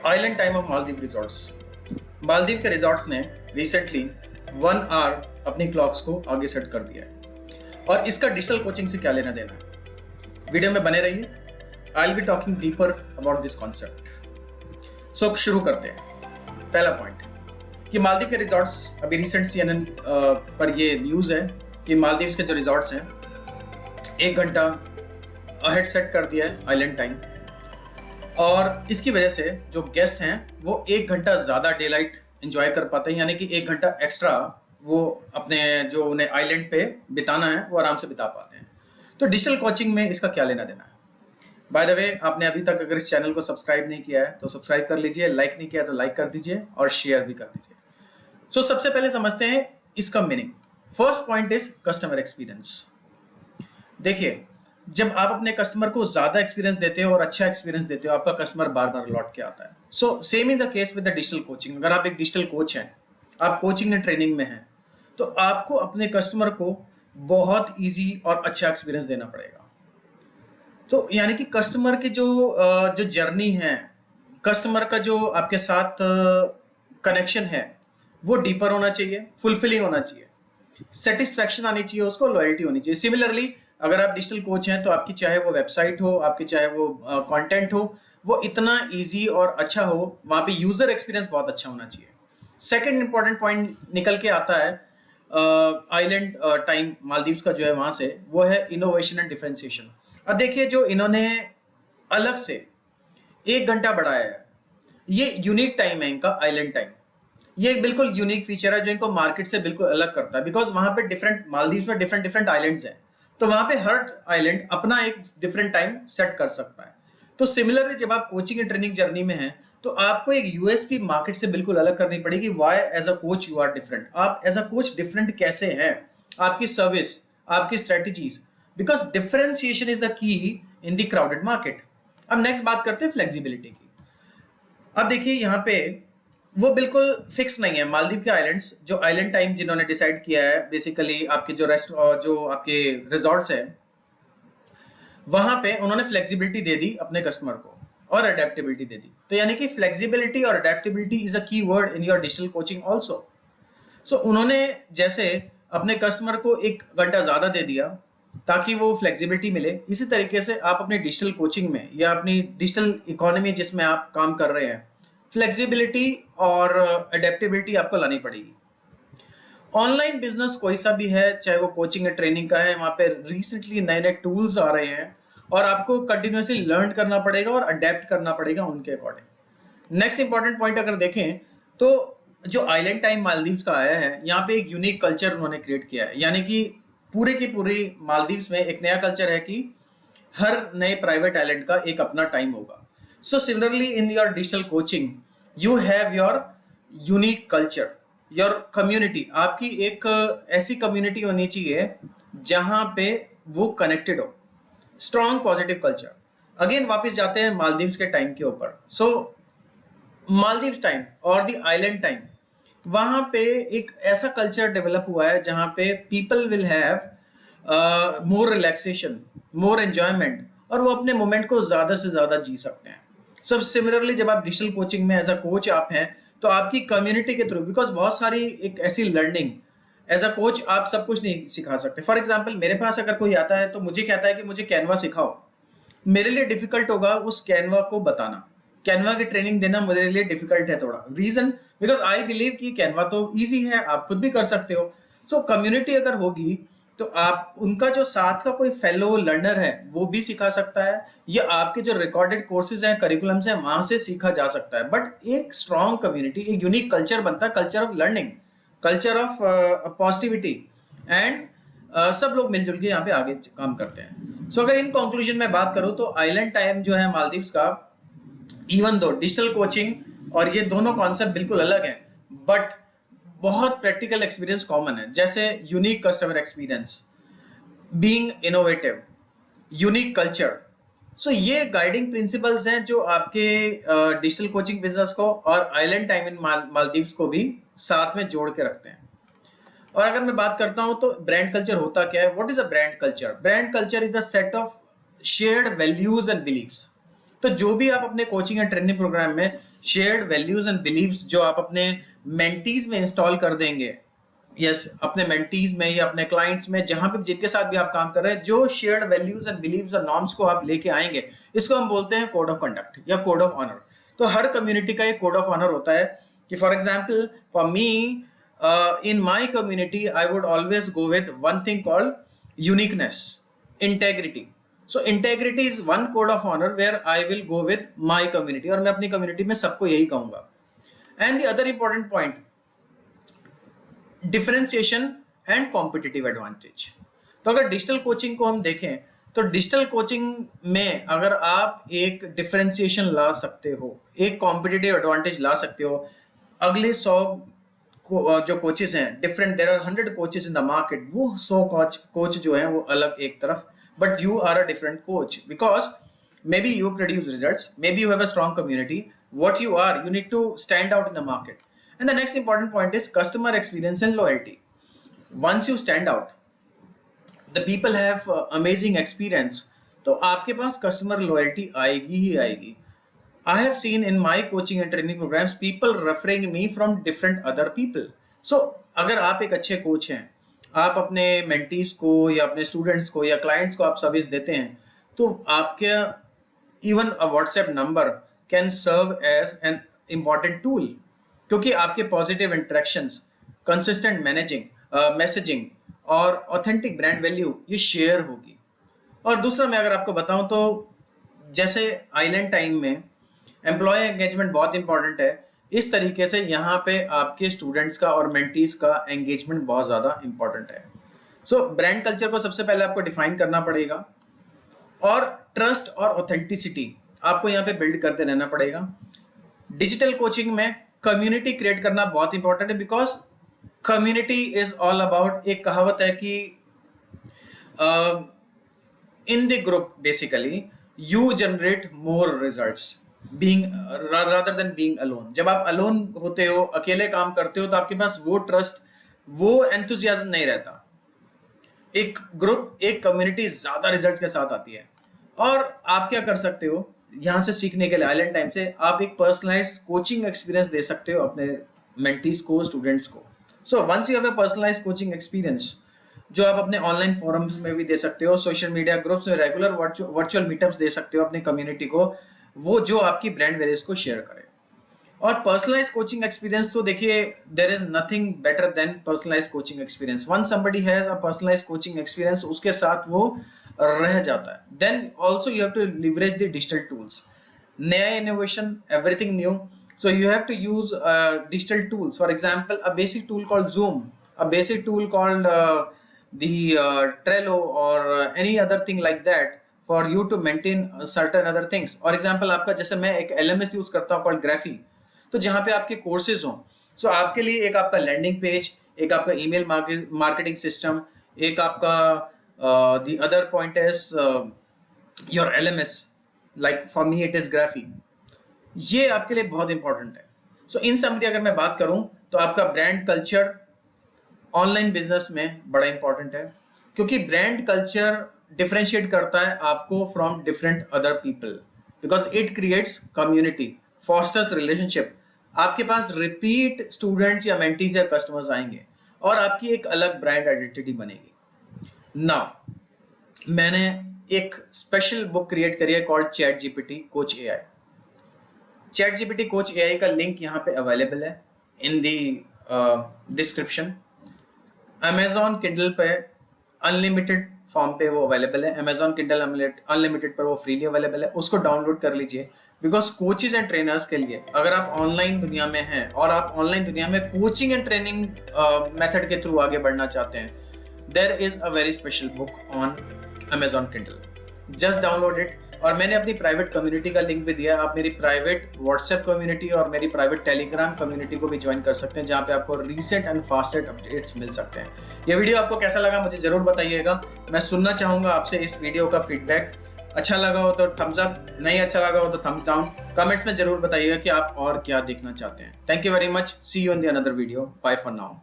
Island time of Maldives resorts. Maldives के resorts ने recently 1 our अपनी क्लॉक्स को आगे सेट कर दिया है और इसका डिजिटल कोचिंग से क्या लेना देना है। वीडियो में बने रहिए। I will be talking deeper about this concept. So शुरू करते हैं। पहला पॉइंट कि मालदीव के रिजॉर्ट्स, अभी रिसेंट CNN पर ये न्यूज़ है कि मालदीव के जो रिजॉर्ट्स हैं 1 घंटा अहेड सेट कर दिया है आइलैंड टाइम, और इसकी वजह से जो गेस्ट हैं वो 1 घंटा ज़्यादा डे लाइट इंजॉय कर पाते हैं, यानी कि 1 घंटा एक्स्ट्रा वो अपने जो उन्हें आइलैंड पे बिताना है वो आराम से बिता पाते हैं। तो डिजिटल कोचिंग में इसका क्या लेना देना है। बाय द वे, आपने अभी तक अगर इस चैनल को सब्सक्राइब नहीं किया है तो सब्सक्राइब कर लीजिए, लाइक नहीं किया तो लाइक कर दीजिए और शेयर भी कर दीजिए। सो सबसे पहले समझते हैं इसका meaning. First point is customer experience. देखिए, जब आप अपने कस्टमर को ज्यादा एक्सपीरियंस देते हो और अच्छा एक्सपीरियंस देते हो, आपका कस्टमर बार बार लौट के आता है। So same is the case with the digital coaching. अगर आप एक डिजिटल कोच हैं, आप कोचिंग एंड ट्रेनिंग में हैं, तो आपको अपने कस्टमर को बहुत इजी और अच्छा एक्सपीरियंस देना पड़ेगा। तो यानी कि कस्टमर की जो जर्नी है, कस्टमर का जो आपके साथ कनेक्शन है वो डीपर होना चाहिए, फुलफिलिंग होना चाहिए, सेटिस्फैक्शन आनी चाहिए, उसको लॉयल्टी होनी चाहिए। सिमिलरली अगर आप डिजिटल कोच हैं तो आपकी चाहे वो वेबसाइट हो, आपकी चाहे वो कंटेंट हो, वो इतना इजी और अच्छा हो, वहाँ पे यूजर एक्सपीरियंस बहुत अच्छा होना चाहिए। सेकंड इंपॉर्टेंट पॉइंट निकल के आता है आइलैंड टाइम मालदीव्स का जो है वहाँ से, वो है इनोवेशन एंड डिफरेंशिएशन। अब देखिए, जो इन्होंने अलग से 1 घंटा बढ़ाया है, ये यूनिक टाइम है इनका आइलैंड टाइम। ये एक बिल्कुल यूनिक फीचर है जो इनको मार्केट से बिल्कुल अलग करता है, बिकॉज वहां पे डिफरेंट, मालदीव्स में डिफरेंट डिफरेंट आइलैंड्स हैं, तो वहां पे हर आइलैंड अपना एक डिफरेंट टाइम सेट कर सकता है। तो सिमिलरली जब आप कोचिंग एंड ट्रेनिंग जर्नी में हैं तो आपको एक यूएसपी मार्केट से बिल्कुल अलग करनी पड़ेगी। Why as a coach you are different, आप एज अ कोच डिफरेंट कैसे हैं, आपकी सर्विस, आपकी strategies, because differentiation is the key in the crowded market. अब नेक्स्ट बात करते हैं फ्लेक्सिबिलिटी की। अब देखिए, यहाँ पे वो बिल्कुल फिक्स नहीं है। मालदीव के आइलैंड्स, जो आइलैंड टाइम जिन्होंने डिसाइड किया है, बेसिकली आपके जो रेस्ट और जो आपके रिजॉर्ट्स हैं, वहां पे उन्होंने फ्लेक्सिबिलिटी दे दी अपने कस्टमर को और अडेप्टेबिलिटी दे दी। तो यानी कि फ्लेक्सिबिलिटी और adaptability is a key word in your digital coaching also. So उन्होंने जैसे अपने कस्टमर को 1 घंटा ज्यादा दे दिया ताकि वो फ्लेक्सिबिलिटी मिले, इसी तरीके से आप अपनी डिजिटल कोचिंग में या अपनी डिजिटल इकोनॉमी जिसमें आप काम कर रहे हैं, फ्लेक्सिबिलिटी और अडेप्टेबिलिटी आपको लानी पड़ेगी। ऑनलाइन बिजनेस कोई सा भी है, चाहे वो कोचिंग या ट्रेनिंग का है, वहां पे रिसेंटली नए नए टूल्स आ रहे हैं और आपको कंटिन्यूसली लर्न करना पड़ेगा और अडेप्ट करना पड़ेगा उनके अकॉर्डिंग। नेक्स्ट इंपॉर्टेंट पॉइंट अगर देखें तो जो आइलैंड टाइम मालदीव्स का आया है, यहाँ पे एक यूनिक कल्चर उन्होंने क्रिएट किया है। यानी कि पूरे की पूरी मालदीव्स में एक नया कल्चर है कि हर नए प्राइवेट आइलैंड का एक अपना टाइम होगा। So similarly in your digital coaching you have your unique culture, your community. आपकी एक ऐसी कम्युनिटी होनी चाहिए जहां पे वो कनेक्टेड हो, स्ट्रॉन्ग पॉजिटिव कल्चर। अगेन वापस जाते हैं मालदीव्स के टाइम के ऊपर। सो मालदीव्स टाइम और द आइलैंड टाइम, वहां पे एक ऐसा कल्चर डेवलप हुआ है जहां पे people will have more relaxation, more enjoyment, और वो अपने मोमेंट को ज्यादा से ज्यादा जी सकते हैं। सब सिमिलरली जब आप डिजिटल कोचिंग में एज अ कोच आप हैं, तो आपकी कम्युनिटी के थ्रू, बिकॉज बहुत सारी एक ऐसी लर्निंग, एज अ कोच आप सब कुछ नहीं सिखा सकते। फॉर एग्जाम्पल, मेरे पास अगर कोई आता है तो मुझे कहता है कि मुझे कैनवा सिखाओ, मेरे लिए डिफिकल्ट होगा उस कैनवा को बताना, कैनवा की ट्रेनिंग देना मेरे लिए डिफिकल्ट है थोड़ा। रीजन, बिकॉज आई बिलीव कि कैनवा तो इजी है, आप खुद भी कर सकते हो। सो कम्युनिटी अगर होगी तो आप उनका जो साथ का कोई फेलो लर्नर है वो भी सिखा सकता है, या आपके जो रिकॉर्डेड कोर्सेज हैं, करिकुलम्स हैं, वहां से सीखा जा सकता है। बट एक स्ट्रॉन्ग कम्युनिटी, एक यूनिक कल्चर बनता है, culture of learning, culture of positivity, and सब लोग मिलजुल के यहाँ पे आगे काम करते हैं। सो अगर इन कंक्लूजन में बात करूं तो आइलैंड टाइम जो है मालदीव्स का, इवन दो डिजिटल कोचिंग और ये दोनों कॉन्सेप्ट बिल्कुल अलग हैं, बट बहुत प्रैक्टिकल एक्सपीरियंस कॉमन है। जैसे unique customer experience, being innovative, unique culture. So ये गाइडिंग प्रिंसिपल्स हैं जो आपके डिजिटल कोचिंग बिजनेस को और आइलैंड टाइम इन मालदीव्स को भी साथ में जोड़ के रखते हैं। और अगर मैं बात करता हूं तो ब्रांड कल्चर होता क्या है, what is a brand culture? Brand culture is a set of shared values and beliefs. तो जो भी आप अपने कोचिंग एंड ट्रेनिंग प्रोग्राम में शेयर्ड वैल्यूज एंड बिलीव्स जो आप अपने मेंटीज में इंस्टॉल कर देंगे, यस अपने मेंटीज में या अपने क्लाइंट्स में, जहां पे जिनके साथ भी आप काम कर रहे हैं, जो शेयर्ड वैल्यूज एंड बिलीव्स और नॉर्म्स को आप लेके आएंगे, इसको हम बोलते हैं कोड ऑफ कंडक्ट या कोड ऑफ ऑनर। तो हर कम्युनिटी का एक कोड ऑफ ऑनर होता है कि for example for me in my community I would always go with one thing called uniqueness, integrity. So integrity is one code of honour where I will go with my community, और मैं अपनी community में सबको यही कहूंगा। And the other important point, differentiation and competitive advantage. तो अगर digital coaching को हम देखें तो डिजिटल कोचिंग में अगर आप एक डिफरेंशिएशन ला सकते हो, एक कॉम्पिटिटिव एडवांटेज ला सकते हो, अगले 100 जो कोचेस हैं different, there are 100 coaches in the market, वो 100 कोच जो हैं वो अलग एक तरफ, but you are a different coach because maybe you produce results, maybe you have a strong community, what you are, you need to stand out in the market. And the next important point is customer experience and loyalty. Once you stand out, the people have amazing experience, तो आपके पास customer loyalty आएगी ही आएगी। I have seen in my coaching and training programs people referring me from different other people. So अगर आप एक अच्छे coach हैं, आप अपने mentees को या अपने students को या clients को आप सर्विस देते हैं, तो आपके even a WhatsApp number can serve as an important tool, क्योंकि आपके पॉजिटिव इंटरेक्शंस, कंसिस्टेंट मैसेजिंग और ऑथेंटिक ब्रांड वैल्यू ये शेयर होगी। और दूसरा मैं अगर आपको बताऊं तो जैसे आइलैंड टाइम में एम्प्लॉय एंगेजमेंट बहुत इंपॉर्टेंट है, इस तरीके से यहाँ पे आपके स्टूडेंट्स का और मेंटीज का एंगेजमेंट बहुत ज़्यादा इंपॉर्टेंट है। सो ब्रांड कल्चर को सबसे पहले आपको डिफाइन करना पड़ेगा और ट्रस्ट और ऑथेंटिसिटी आपको यहाँ पे बिल्ड करते रहना पड़ेगा। डिजिटल कोचिंग में कम्युनिटी क्रिएट करना बहुत इंपॉर्टेंट है because community is all about, एक कहावत है कि in the group basically you generate more results being rather than being alone. जब आप अलोन होते हो, अकेले काम करते हो, तो आपके पास वो ट्रस्ट, वो एंथुसियाज्म नहीं रहता। एक ग्रुप, एक कम्युनिटी ज्यादा रिजल्ट्स के साथ आती है। और आप क्या कर सकते हो यहाँ से सीखने के लिए, आइलैंड टाइम से आप एक पर्सनलाइज्ड कोचिंग एक्सपीरियंस दे सकते हो अपने मेंटीज को, स्टूडेंट्स को। So once you have a personalised coaching experience जो आप अपने ऑनलाइन फोरम्स में भी दे सकते हो, सोशल मीडिया ग्रुप्स में रेगुलर वर्चुअल मीटअप्स दे सकते हो अपनी कम्युनिटी को, वो जो आपकी ब्रांड वैल्यूज को शेयर करे। और पर्सनलाइज्ड कोचिंग एक्सपीरियंस तो देखिए, there is nothing better than personalised coaching experience. Once somebody has a personalised coaching experience, उसके साथ वो रह जाता है। Then also you have to leverage the digital tools, नया innovation, everything new, so you have to use digital tools. For example, a basic tool called Zoom, a basic tool called the Trello or any other thing like that for you to maintain certain other things. For example, आपका जैसे मैं एक LMS use करता हूँ called Graphy, तो जहाँ पे आपके कोर्सेज हों, सो आपके लिए एक आपका लैंडिंग पेज, एक आपका ईमेल मार्केटिंग सिस्टम, एक आपका the other point is your LMS, like for me it is Graphy, ये आपके लिए बहुत इंपॉर्टेंट है। सो इन समरी अगर मैं बात करूं तो आपका ब्रांड कल्चर ऑनलाइन बिजनेस में बड़ा इंपॉर्टेंट है, क्योंकि ब्रांड कल्चर डिफरेंशिएट करता है आपको from different other people, because it creates community, fosters relationship. आपके पास रिपीट स्टूडेंट्स या मेंटीज या कस्टमर्स आएंगे और आपकी एक अलग ब्रांड आइडेंटिटी बनेगी। नाउ मैंने एक स्पेशल बुक क्रिएट करी है called chat GPT coach AI. Chat GPT coach AI का लिंक यहाँ पे अवेलेबल है इन दी डिस्क्रिप्शन। अमेजॉन किंडल पे अनलिमिटेड फॉर्म पे वो अवेलेबल है, अमेजॉन किंडल अनलिमिटेड पर वो फ्रीली अवेलेबल है, उसको डाउनलोड कर लीजिए। बिकॉज कोचेज एंड ट्रेनर्स के लिए अगर आप ऑनलाइन दुनिया में हैं और आप ऑनलाइन दुनिया में कोचिंग एंड ट्रेनिंग मेथड के थ्रू आगे बढ़ना चाहते हैं, there is a very special book on Amazon Kindle, just download it. और मैंने अपनी प्राइवेट कम्युनिटी का लिंक भी दिया है, आप मेरी प्राइवेट व्हाट्सएप कम्युनिटी और मेरी प्राइवेट टेलीग्राम कम्युनिटी को भी ज्वाइन कर सकते हैं, जहाँ पे आपको रीसेंट एंड फास्टेस्ट अपडेट्स मिल सकते हैं। ये वीडियो आपको कैसा लगा मुझे जरूर बताइएगा, मैं सुनना चाहूँगा आपसे इस वीडियो का फीडबैक। अच्छा लगा हो तो थम्स अप, नहीं अच्छा लगा हो तो थम्स डाउन। कमेंट्स में जरूर बताइएगा कि आप और क्या देखना चाहते हैं। Thank you very much, see you in the another video, bye for now.